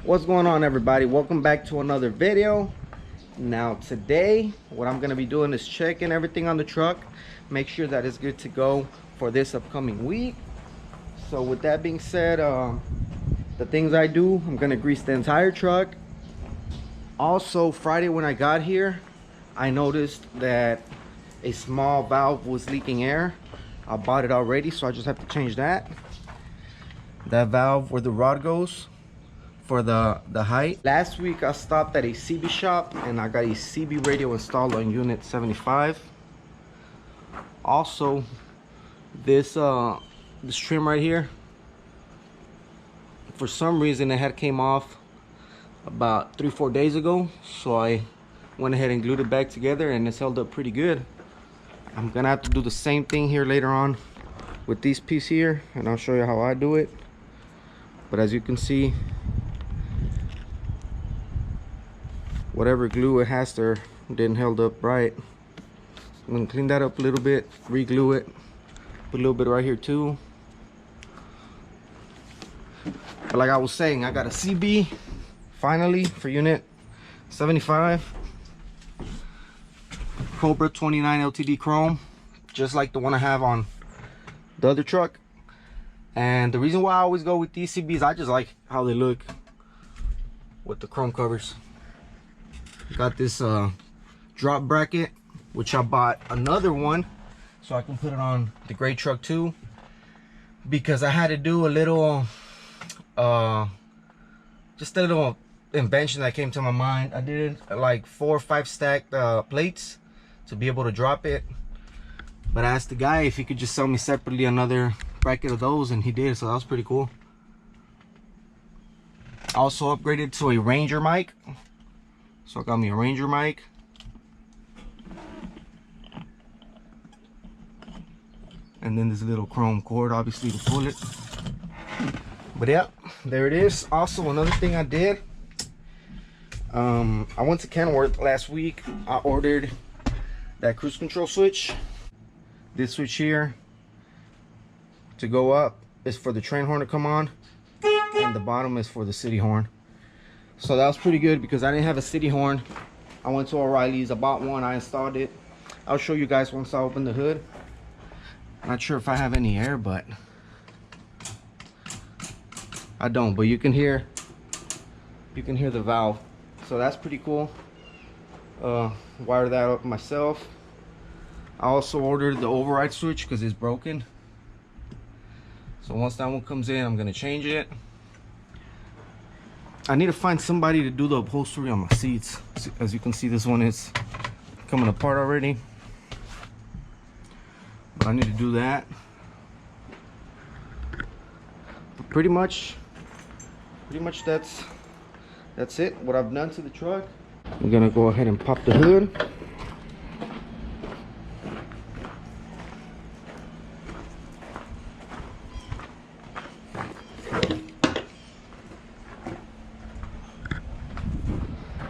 What's going on, everybody? Welcome back to another video. Now today what I'm going to be doing is checking everything on the truck, make sure that it's good to go for this upcoming week. So with that being said, the things I do, I'm going to grease the entire truck. Also, Friday when I got here, I noticed that a small valve was leaking air. I bought it already, so I just have to change that valve where the rod goes for the height. Last week I stopped at a CB shop and I got a CB radio installed on unit 75. Also, this trim right here, for some reason it had came off about 3-4 days ago, so I went ahead and glued it back together and it's held up pretty good. I'm gonna have to do the same thing here later on with this piece here, and I'll show you how I do it. But as you can see, whatever glue it has there didn't held up right. I'm gonna clean that up a little bit, re-glue it, put a little bit right here too. But like I was saying, I got a CB finally for unit 75, Cobra 29 LTD chrome, just like the one I have on the other truck. And the reason why I always go with these CBs, I just like how they look with the chrome covers. Got this drop bracket, which I bought another one so I can put it on the gray truck too, because I had to do a little just a little invention that came to my mind. I did like 4 or 5 stacked plates to be able to drop it, but I asked the guy if he could just sell me separately another bracket of those, and he did, so that was pretty cool. I also upgraded to a Ranger mic, so I got me a Ranger mic. And then this little chrome cord, obviously, to pull it. But yeah, there it is. Also, another thing I did, I went to Kenworth last week. I ordered that cruise control switch. This switch here to go up is for the train horn to come on, and the bottom is for the city horn. So that was pretty good because I didn't have a city horn. I went to O'Reilly's, I bought one, I installed it. I'll show you guys once I open the hood. Not sure if I have any air, but I don't. But you can hear the valve, so that's pretty cool. Wired that up myself. I also ordered the override switch because it's broken, so once that one comes in, I'm gonna change it. I need to find somebody to do the upholstery on my seats. As you can see, this one is coming apart already, but I need to do that. But pretty much that's it, what I've done to the truck. I'm gonna go ahead and pop the hood.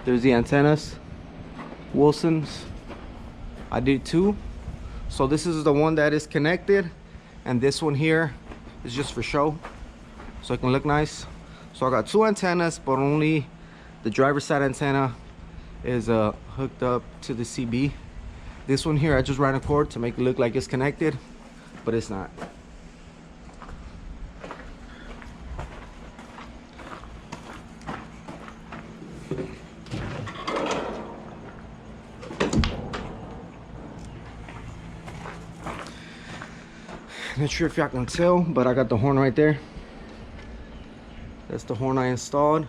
There's the antennas, Wilson's. I did 2. So this is the one that is connected, and this one here is just for show, so it can look nice. So I got 2 antennas, but only the driver's side antenna is hooked up to the CB. This one here, I just ran a cord to make it look like it's connected, but it's not. Not sure if y'all can tell, but I got the horn right there. That's the horn I installed,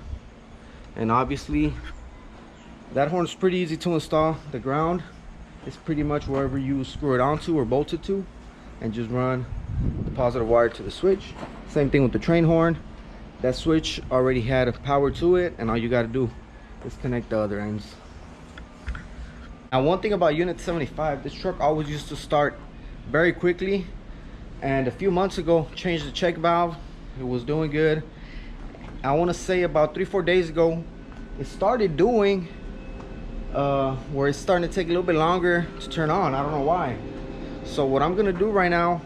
and obviously that horn is pretty easy to install. The ground is pretty much wherever you screw it onto or bolt it to, and just run the positive wire to the switch. Same thing with the train horn. That switch already had a power to it, and all you got to do is connect the other ends. Now, one thing about unit 75, this truck always used to start very quickly, and a few months ago changed the check valve. It was doing good. I want to say about 3-4 days ago it started doing where it's starting to take a little bit longer to turn on. I don't know why. So what I'm gonna do right now,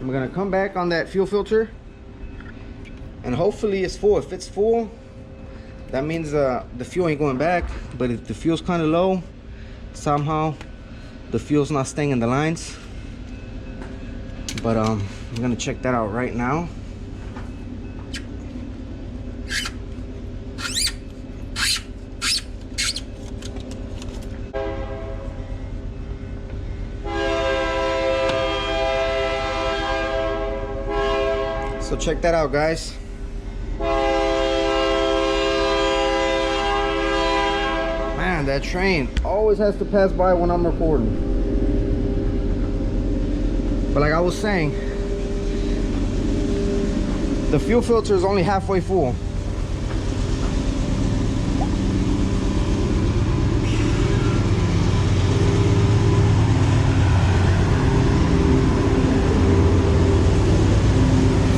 I'm gonna come back on that fuel filter, and hopefully it's full. If it's full, that means the fuel ain't going back. But if the fuel's kind of low, somehow the fuel's not staying in the lines. But I'm gonna check that out right now. So check that out, guys. Man, that train always has to pass by when I'm recording. But like I was saying, the fuel filter is only halfway full.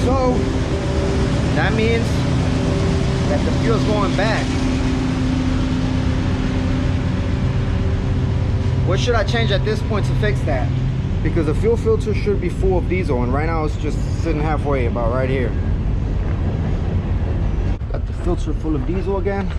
So that means that the fuel's going back. What should I change at this point to fix that? Because the fuel filter should be full of diesel, and right now it's just sitting halfway, about right here. Got the filter full of diesel again.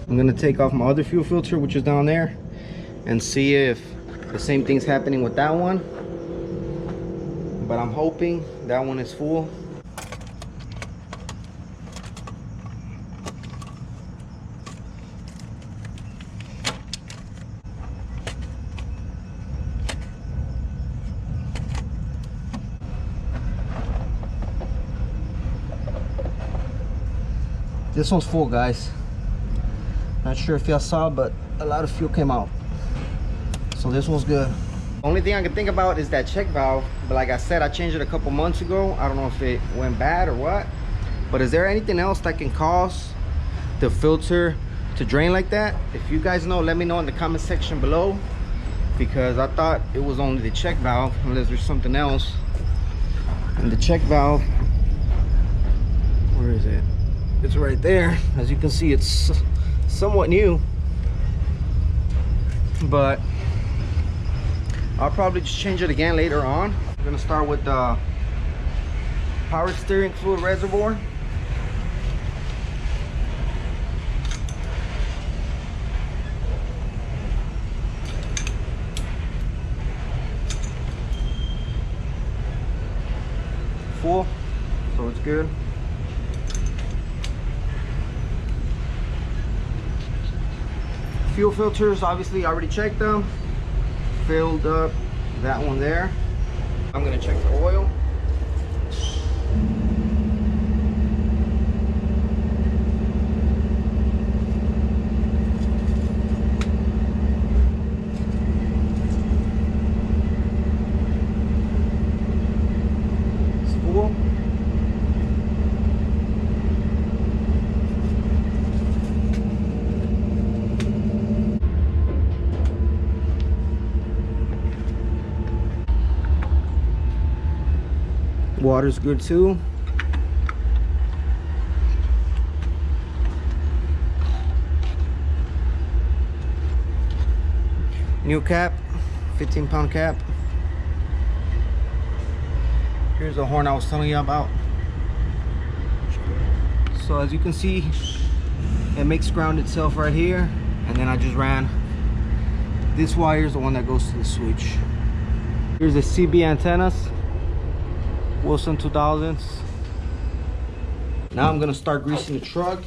I'm gonna take off my other fuel filter, which is down there, and see if the same thing's happening with that one. But I'm hoping that one is full. This one's full, guys. Not sure if y'all saw, but a lot of fuel came out. So this one's good. Only thing I can think about is that check valve. But like I said, I changed it a couple months ago. I don't know if it went bad or what. But is there anything else that can cause the filter to drain like that? If you guys know, let me know in the comment section below. Because I thought it was only the check valve, unless there's something else. And the check valve, where is it? It's right there. As you can see, it's somewhat new, but I'll probably just change it again later on. I'm gonna start with the power steering fluid reservoir. Full, so it's good. Fuel filters, obviously I already checked them. Filled up that one there. I'm gonna check the oil. It's full. Water's good too. New cap, 15-pound cap. Here's the horn I was telling you about. So as you can see, it makes ground itself right here, and then I just ran this wire is the one that goes to the switch. Here's the CB antennas, Wilson 2000s. Now I'm gonna start greasing the truck.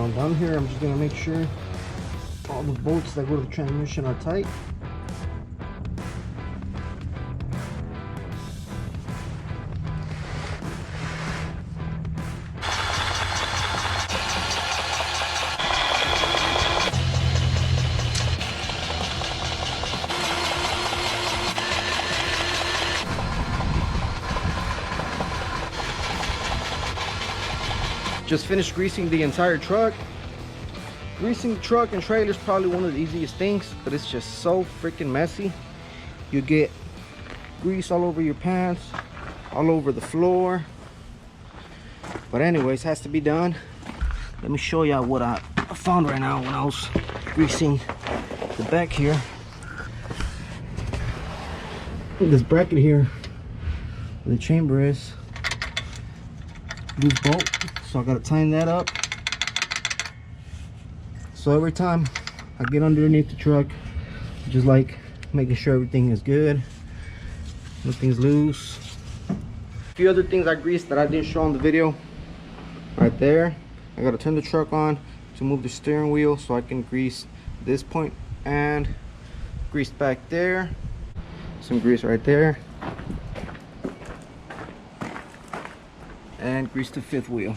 Now down here, I'm just gonna make sure all the bolts that go to the transmission are tight. Just finished greasing the entire truck. Greasing the truck and trailer is probably one of the easiest things, but it's just so freaking messy. You get grease all over your pants, all over the floor. But anyways, has to be done. Let me show you what I found right now when I was greasing the back here. This bracket here where the chamber is, loose bolt, so I gotta tighten that up. So every time I get underneath the truck, just like making sure everything is good, nothing's loose. A few other things I greased that I didn't show on the video. Right there, I gotta turn the truck on to move the steering wheel so I can grease this point, and grease back there, some grease right there, and grease the fifth wheel.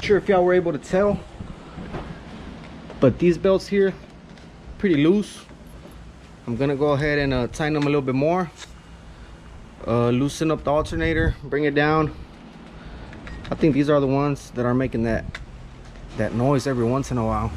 Sure if y'all were able to tell, but these belts here pretty loose. I'm gonna go ahead and tighten them a little bit more, loosen up the alternator, bring it down. I think these are the ones that are making that noise every once in a while.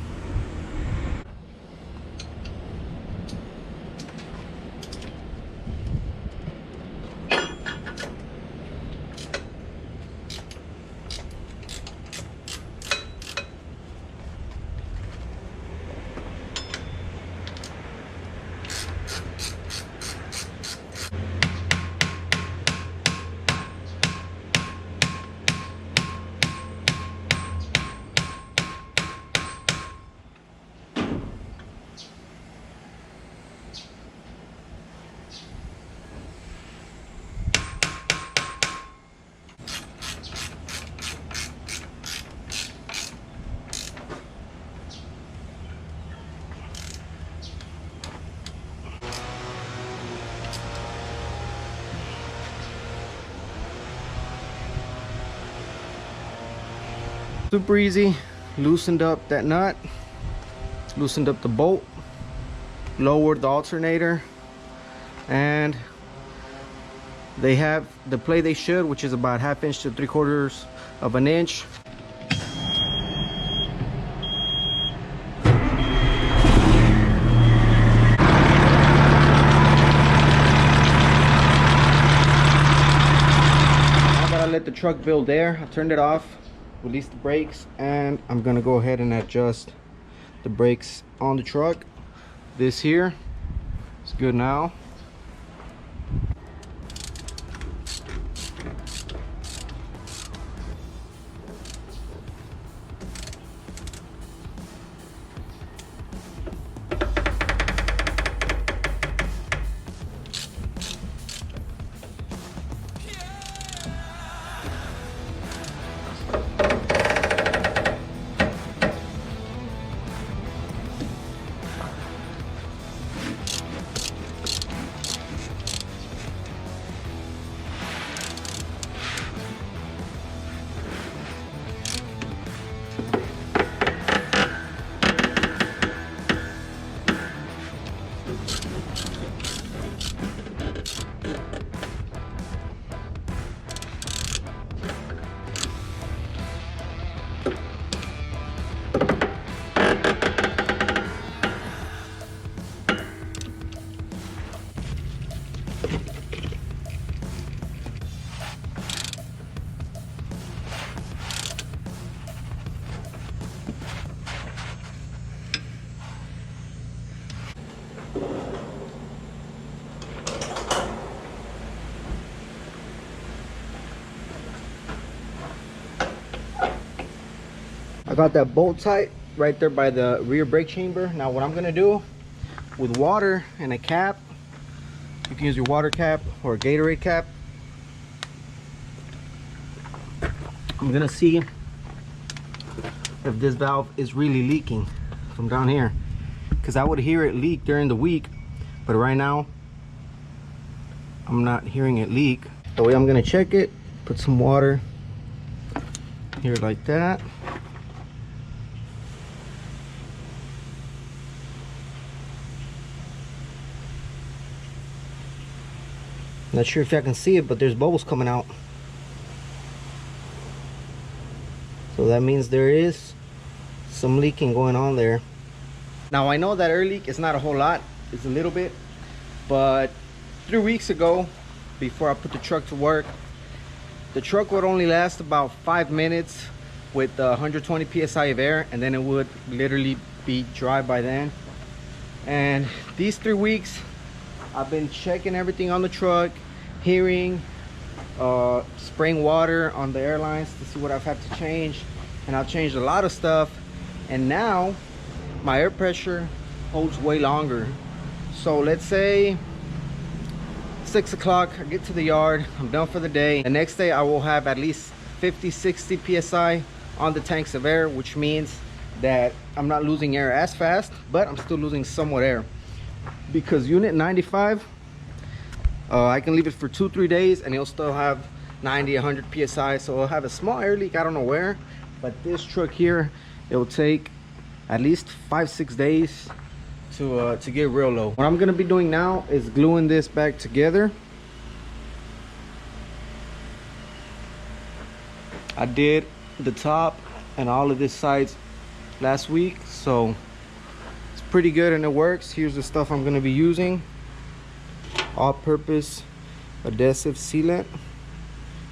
Super easy. Loosened up that nut, loosened up the bolt, lowered the alternator, and they have the play they should, which is about 1/2 inch to 3/4 of an inch. Now that I let the truck build air, I turned it off, release the brakes, and I'm gonna go ahead and adjust the brakes on the truck. This here is good now. I got that bolt tight right there by the rear brake chamber. Now what I'm gonna do with water and a cap, you can use your water cap or a Gatorade cap. I'm gonna see if this valve is really leaking from down here, because I would hear it leak during the week, but right now I'm not hearing it leak. The way I'm gonna check it, put some water here like that. Not sure if I can see it, but there's bubbles coming out. So that means there is some leaking going on there. Now I know that air leak is not a whole lot, it's a little bit, but 3 weeks ago, before I put the truck to work, the truck would only last about 5 minutes with 120 psi of air, and then it would literally be dry by then. And these 3 weeks I've been checking everything on the truck, hearing, spraying water on the airlines to see what I've had to change, and I've changed a lot of stuff, and now my air pressure holds way longer. So let's say 6 o'clock, I get to the yard, I'm done for the day. The next day I will have at least 50-60 psi on the tanks of air, which means that I'm not losing air as fast, but I'm still losing somewhat air, because unit 95, I can leave it for 2-3 days and it'll still have 90-100 psi. So it'll have a small air leak, I don't know where, but this truck here, it will take at least 5-6 days to get real low. What I'm gonna be doing now is gluing this back together. I did the top and all of this sides last week, so it's pretty good and it works. Here's the stuff I'm gonna be using: all-purpose adhesive sealant,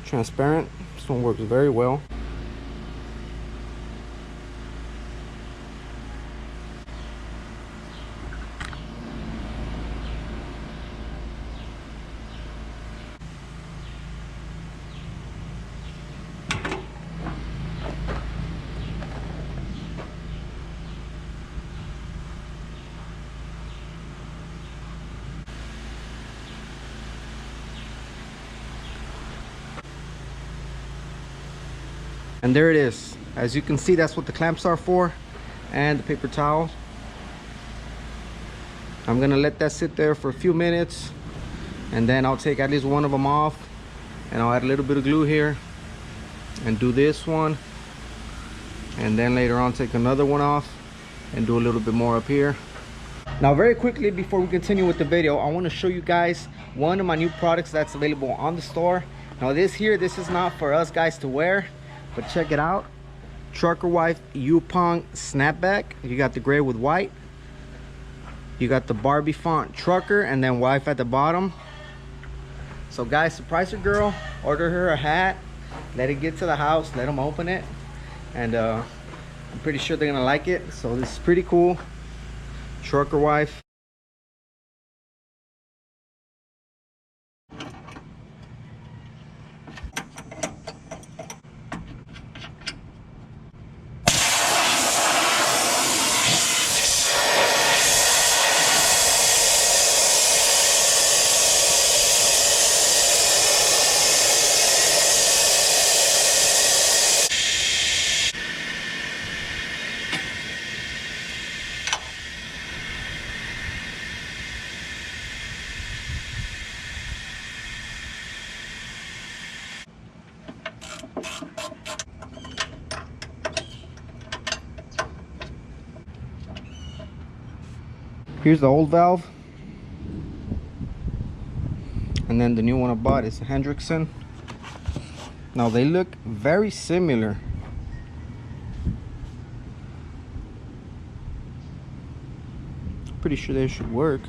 transparent. This one works very well. And there it is. As you can see, that's what the clamps are for, and the paper towel. I'm gonna let that sit there for a few minutes, and then I'll take at least one of them off, and I'll add a little bit of glue here and do this one, and then later on take another one off and do a little bit more up here. Now very quickly, before we continue with the video, I want to show you guys one of my new products that's available on the store. Now this is not for us guys to wear, but check it out. Trucker Wife Yupong snapback. You got the gray with white, you got the Barbie font trucker, and then wife at the bottom. So guys, surprise your girl, order her a hat, let it get to the house, let them open it, and I'm pretty sure they're gonna like it. So this is pretty cool. Trucker Wife. Here's the old valve, and then the new one I bought is Hendrickson. Now they look very similar. pretty sure they should work.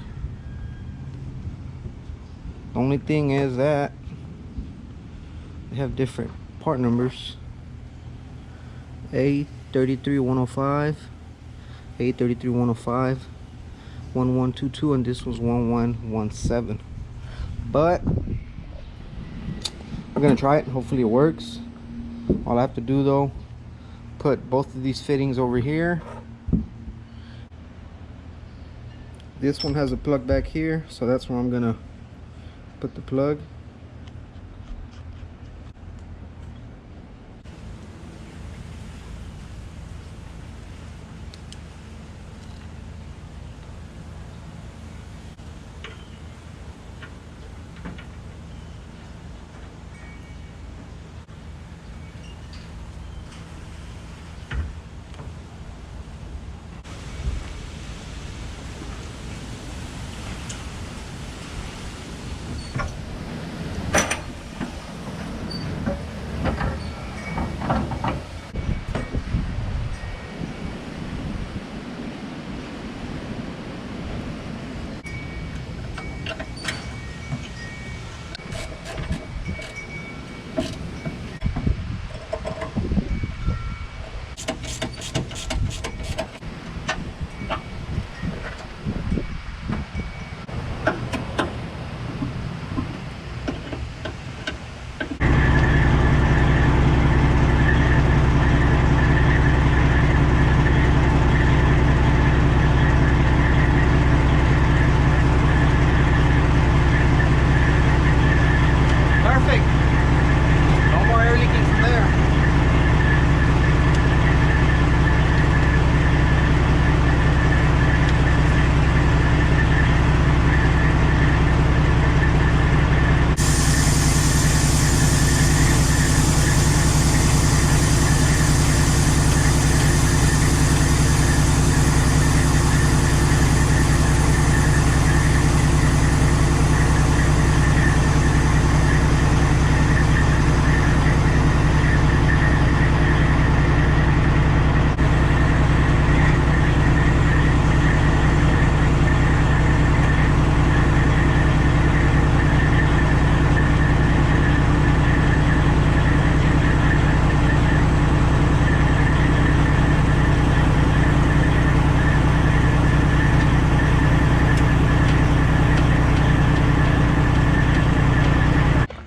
The only thing is that they have different part numbers. A33105, A33105, 1122, and this was 1117. But we're gonna try it. Hopefully it works. All I have to do though, put both of these fittings over here. This one has a plug back here, so that's where I'm gonna put the plug.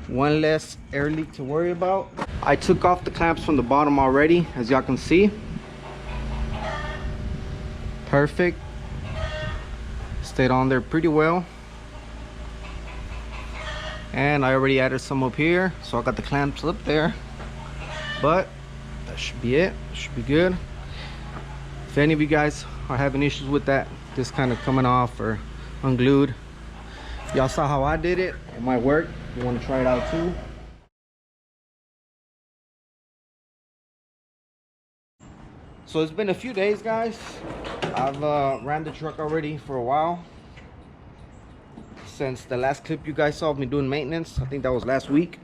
One less air leak to worry about. I took off the clamps from the bottom already, as y'all can see. Perfect. Stayed on there pretty well. And I already added some up here, so I got the clamps up there. But that should be it. Should be good. If any of you guys are having issues with that, this kind of coming off or unglued, y'all saw how I did it. It might work. You want to try it out too. So it's been a few days, guys. I've ran the truck already for a while. Since the last clip you guys saw of me doing maintenance, I think that was last week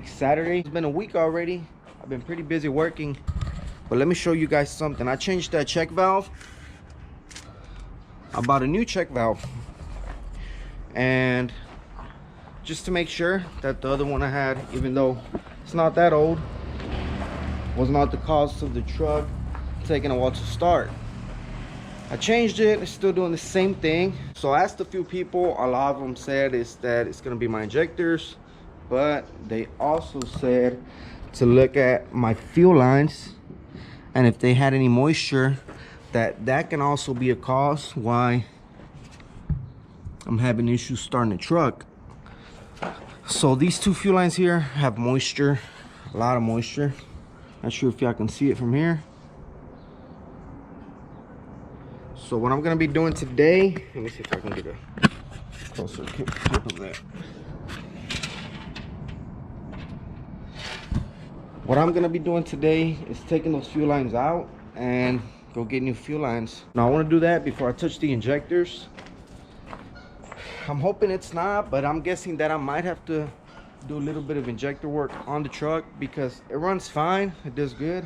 Saturday. It's been a week already. I've been pretty busy working, but let me show you guys something. I changed that check valve. I bought a new check valve, and just to make sure that the other one I had, even though it's not that old, was not the cause of the truck taking a while to start. I changed it. It's still doing the same thing. So I asked a few people. A lot of them said is that it's gonna be my injectors, but they also said to look at my fuel lines, and if they had any moisture, that can also be a cause why I'm having issues starting the truck. So these two fuel lines here have moisture, a lot of moisture. Not sure if y'all can see it from here. So what I'm gonna be doing today, let me see if I can get a closer clip of that. What I'm gonna be doing today is taking those fuel lines out and go get new fuel lines. Now I wanna do that before I touch the injectors. I'm hoping it's not, but I'm guessing that I might have to do a little bit of injector work on the truck because it runs fine, it does good.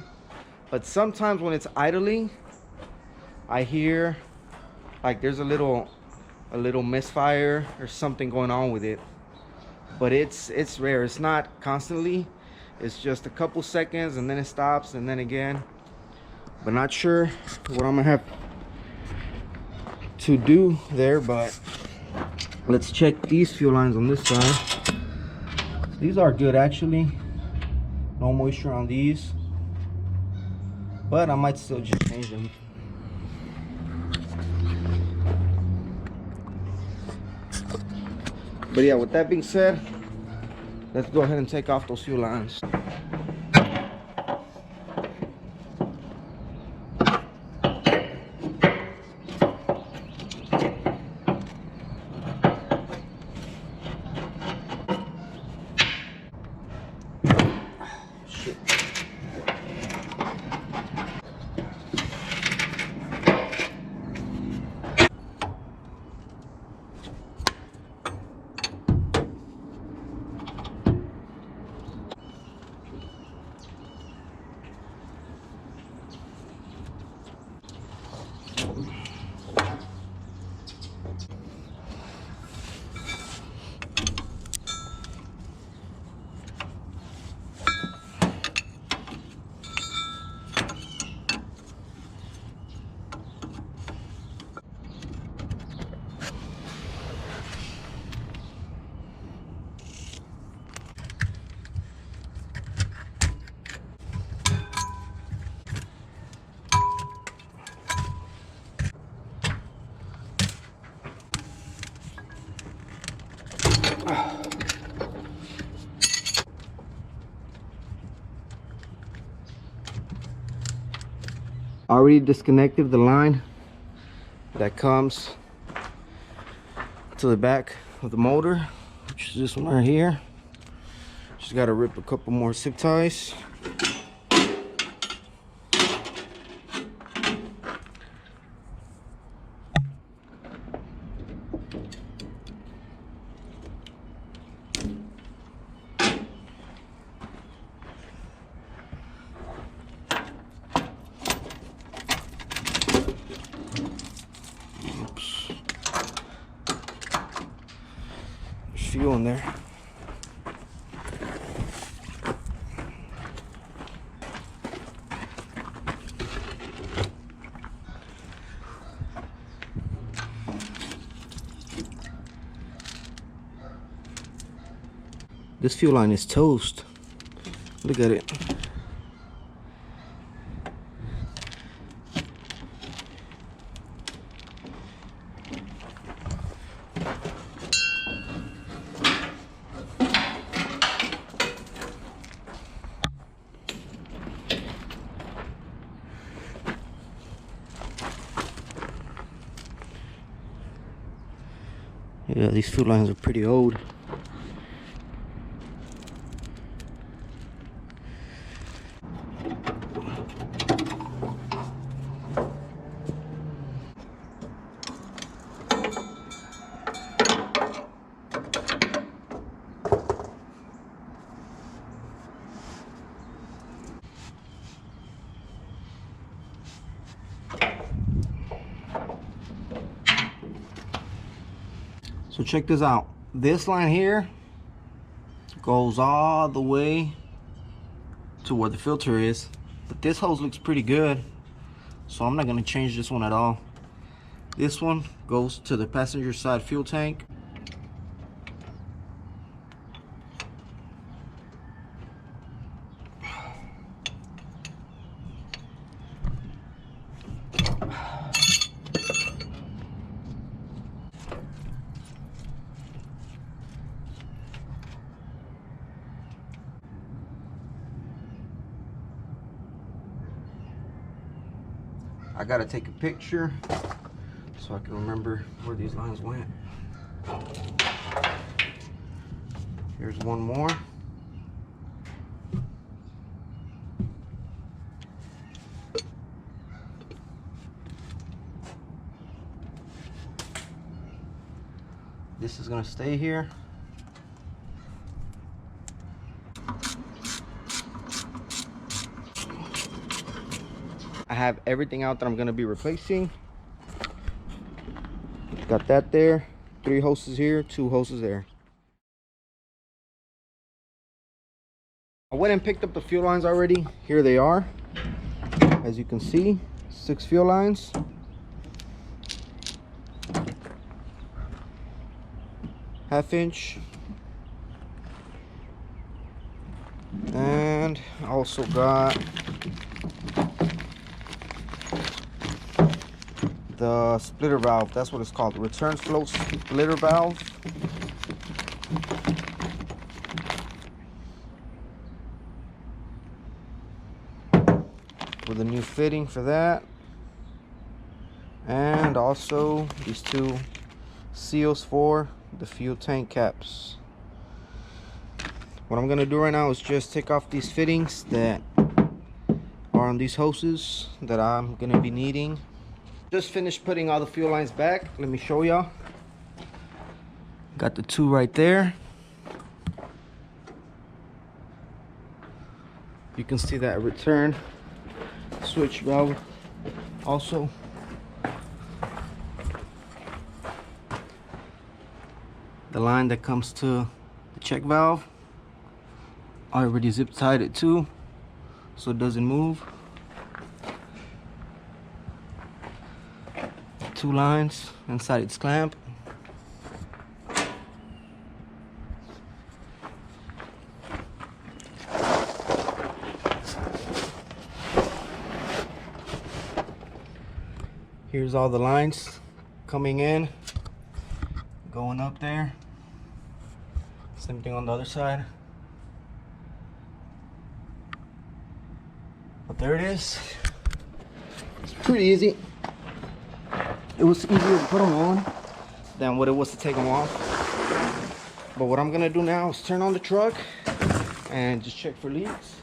But sometimes when it's idling, I hear like there's a little misfire or something going on with it, but it's rare. It's not constantly, it's just a couple seconds and then it stops and then again. But not sure what I'm gonna have to do there. But let's check these fuel lines on this side. These are good actually, no moisture on these, but I might still just change them. But yeah, with that being said, let's go ahead and take off those fuel lines. Already disconnected the line that comes to the back of the motor, which is this one right here. Just got to rip a couple more zip ties. Fuel in there. This fuel line is toast. Look at it. Yeah, these fuel lines are pretty old. So check this out. This line here goes all the way to where the filter is, but this hose looks pretty good, so I'm not going to change this one at all. This one goes to the passenger side fuel tank. I gotta take a picture so I can remember where these lines went. Here's one more. This is gonna stay here. I have everything out that I'm gonna be replacing. Got that there. 3 hoses here, 2 hoses there. I went and picked up the fuel lines already. Here they are. As you can see, 6 fuel lines. Half-inch. And also got the splitter valve. That's what it's called, the return flow splitter valve. With a new fitting for that. And also these 2 seals for the fuel tank caps. What I'm gonna do right now is just take off these fittings that are on these hoses that I'm gonna be needing. Just finished putting all the fuel lines back. Let me show y'all. Got the 2 right there. You can see that return switch valve also. The line that comes to the check valve, I already zip tied it too, so it doesn't move. 2 lines inside its clamp. Here's all the lines coming in, going up there. Same thing on the other side. But there it is. It's pretty easy. It was easier to put them on than what it was to take them off. But what I'm gonna do now is turn on the truck and just check for leaks.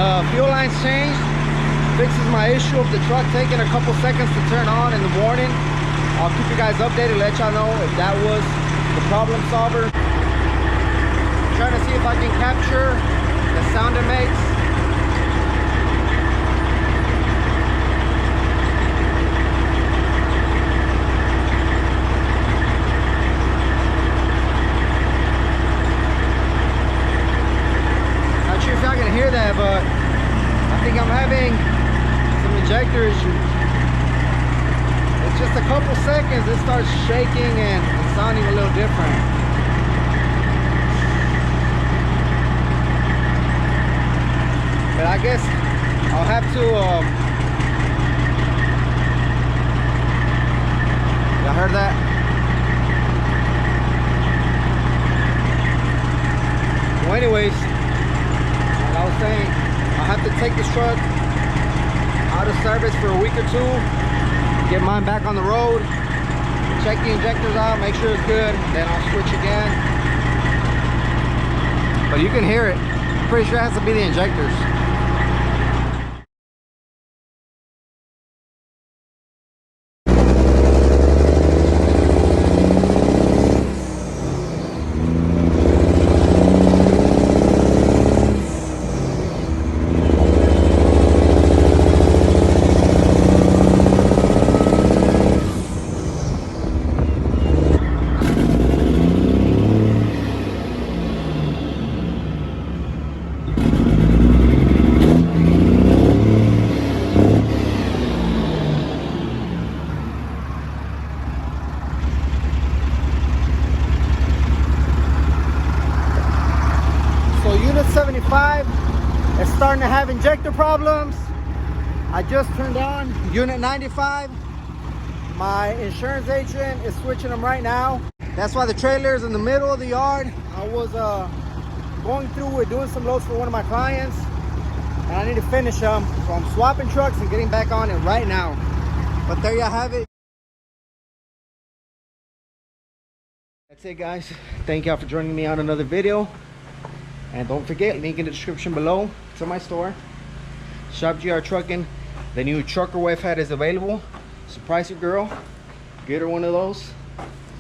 The fuel lines changed. Fixes my issue of the truck taking a couple seconds to turn on in the morning. I'll keep you guys updated, let y'all know if that was the problem solver. Trying to see if I can capture the sound it makes. Not sure if y'all can hear that, but I think I'm having some injector issues. It's just a couple seconds, it starts shaking and sounding a little different. But I guess I'll have to, y'all heard that? Well, anyways, like I was saying, I'll have to take this truck out of service for a week or two, get mine back on the road, check the injectors out, make sure it's good, then I'll switch again. But you can hear it. I'm pretty sure it has to be the injectors. Unit 75 is starting to have injector problems. I just turned on unit 95. My insurance agent is switching them right now. That's why the trailer is in the middle of the yard. I was going through doing some loads for one of my clients, and I need to finish them. So I'm swapping trucks and getting back on it right now. But there you have it. That's it, guys. Thank y'all for joining me on another video. And don't forget, link in the description below to my store, Shop GR Trucking. The new trucker wife hat is available. Surprise your girl, get her one of those,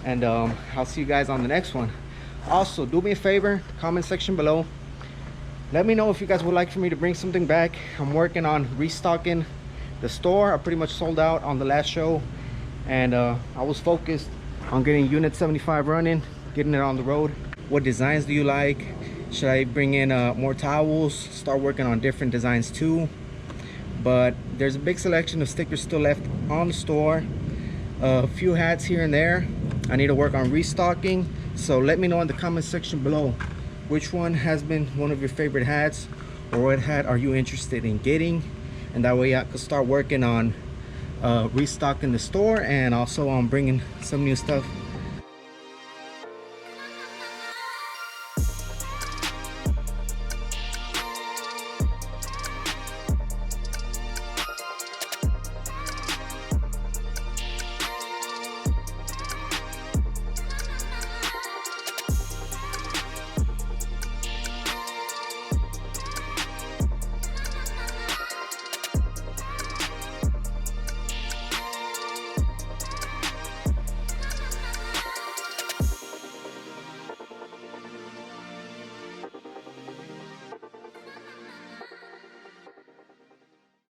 and I'll see you guys on the next one. Also, do me a favor, comment section below, let me know if you guys would like for me to bring something back. I'm working on restocking the store. I pretty much sold out on the last show, and I was focused on getting unit 75 running, getting it on the road. What designs do you like? Should I bring in more towels, start working on different designs too? But there's a big selection of stickers still left on the store, a few hats here and there. I need to work on restocking, so let me know in the comment section below which one has been one of your favorite hats, or what hat are you interested in getting, and that way I could start working on restocking the store, and also on bringing some new stuff